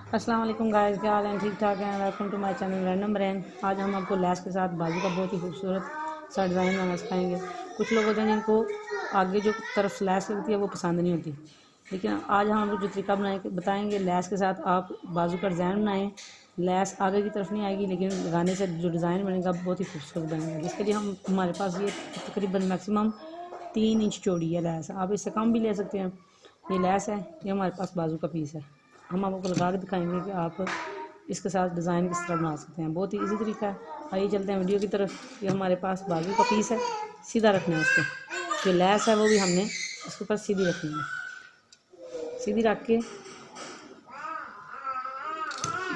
अस्सलाम वालेकुम गाइस, क्या हाल है? ठीक ठाक हैं। Welcome to my channel random brain. आज हम आपको लैस के साथ बाजू का बहुत ही खूबसूरत सा डिज़ाइन बनाना सिखाएंगे। कुछ लोग होते हैं जिनको आगे जो तरफ लैस लगती है वो पसंद नहीं होती, लेकिन आज हम आपको जो तरीका बताएंगे लैस के साथ आप बाजू का डिज़ाइन बनाएं। लैस आगे की तरफ नहीं आएगी, लेकिन लगाने से जो डिज़ाइन बनेगा बहुत ही खूबसूरत बनेगा। जिसके लिए हमारे पास ये तकरीबन मैक्सिमम 3 इंच चौड़ी है लैस। आप इससे कम भी ले सकते हैं। ये लैस है, ये हमारे पास बाजू का पीस है। हम आपको लगा के दिखाएंगे कि आप इसके साथ डिज़ाइन किस तरह बना सकते हैं। बहुत ही इजी तरीका है। आइए चलते हैं वीडियो की तरफ। ये हमारे पास बाजू का पीस है, सीधा रखना है उसको। जो लैस है वो भी हमने उसके ऊपर सीधी रखनी है। सीधी रख के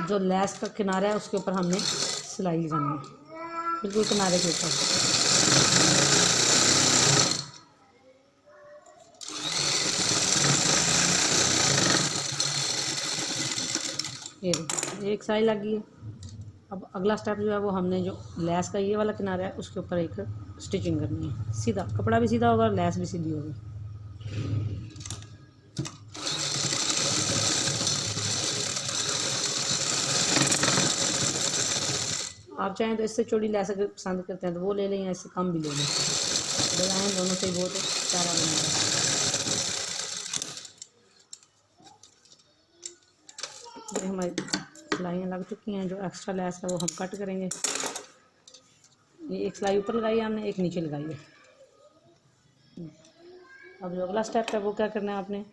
जो लैस का किनारा है उसके ऊपर हमने सिलाई लगानी है, बिल्कुल किनारे के ऊपर। ये एक सिलाई लग गई है। अब अगला स्टेप जो है वो हमने जो लैस का ये वाला किनारा है उसके ऊपर एक स्टिचिंग करनी है। सीधा कपड़ा भी सीधा होगा और लैस भी सीधी होगी। आप चाहें तो इससे चौड़ी लैस अगर पसंद करते हैं तो वो ले लें, या इससे कम भी ले लें। डिज़ाइन दोनों से ही बहुत प्यारा बनेगा। ये हमारी सिलाइयाँ लग चुकी हैं। जो एक्स्ट्रा लैस है वो हम कट करेंगे। ये एक सिलाई ऊपर लगाई है हमने, एक नीचे लगाई है। अब जो अगला स्टेप है वो क्या करना है आपने,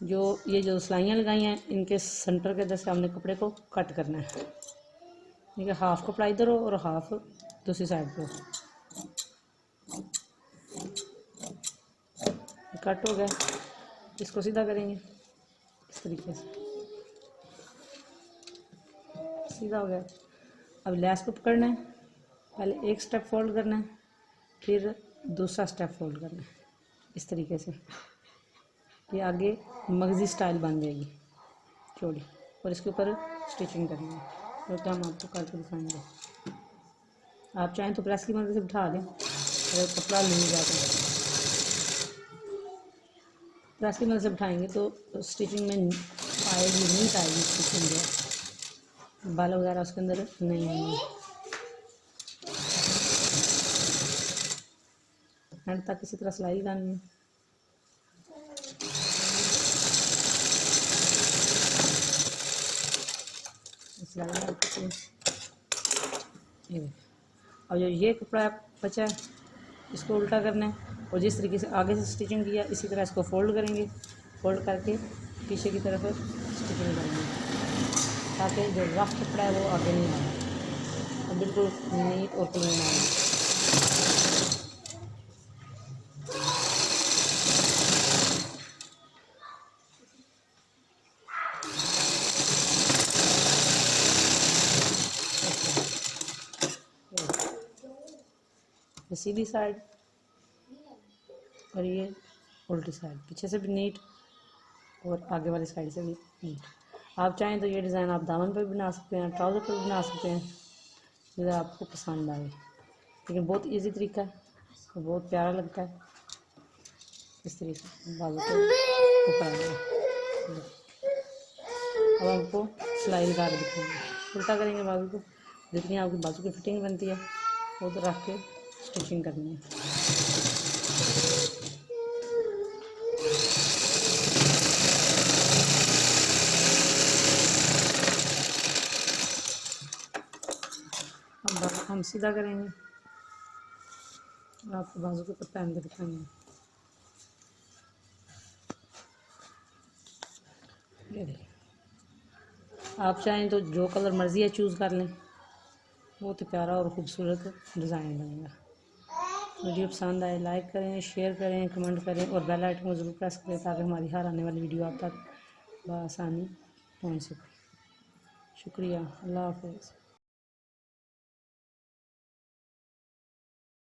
ये जो सिलाइयाँ लगाई हैं इनके सेंटर के जैसे हमने कपड़े को कट करना है। ठीक है, हाफ कपड़ा इधर हो और हाफ दूसरी साइड पे हो। कट हो गया, इसको सीधा करेंगे इस तरीके से। सीधा हो गया। अब लैस को पकड़ना है, पहले एक स्टेप फोल्ड करना है, फिर दूसरा स्टेप फोल्ड करना है इस तरीके से। ये आगे मगजी स्टाइल बन जाएगी चौड़ी, और इसके ऊपर स्टिचिंग करनी है, जो कि हम आपको करके दिखाएंगे। आप चाहें तो प्रेस की मदद से बिठा दें, अगर कपड़ा लूज है तो प्रेस की मदद से बिठाएंगे तो स्टिचिंग में आएगी, नीट आएगी स्टिचिंग जो, बाल वगैरह उसके अंदर नहीं आएंगे। एंड तक इसी तरह सिलाई लगानी है। सिलाई लगा चुकी है। और जो ये कपड़ा बचा है इसको उल्टा करना है, और जिस तरीके से आगे से स्टिचिंग किया इसी तरह इसको फोल्ड करेंगे। फोल्ड करके पीछे की तरफ स्टिचिंग करेंगे, ताकि जो रफ कपड़ा है वो आगे नहीं आए और बिल्कुल नीट और क्लीन आए। ये सीधी साइड और ये उल्टी साइड, पीछे से भी नीट और आगे वाली साइड से भी नीट। आप चाहें तो ये डिज़ाइन आप दामन पर भी बना सकते हैं, ट्राउज़र पर भी बना सकते हैं, जिधर आपको पसंद आए। लेकिन बहुत इजी तरीका है और बहुत प्यारा लगता है। इस तरीके से बाजू को ऊपर आ गया। अब आपको सिलाई लगा के दिखाएंगे। उल्टा करेंगे बाजू को, जितनी आपकी बाजू की फिटिंग बनती है वो तो रख के स्टिचिंग करनी है। अब हम सीधा करेंगे और आपको बाजू के ऊपर पहन के दिखाएंगे। ये देखिए, आप चाहें तो जो कलर मर्ज़ी है चूज़ कर लें, बहुत ही प्यारा और ख़ूबसूरत डिज़ाइन बनेगा। वीडियो पसंद आए लाइक करें, शेयर करें, कमेंट करें और बेल आइकन को ज़रूर प्रेस करें, ताकि हमारी हर आने वाली वीडियो आप तक बआसानी पहुंच सके। शुक्रिया, अल्लाह हाफ़िज़।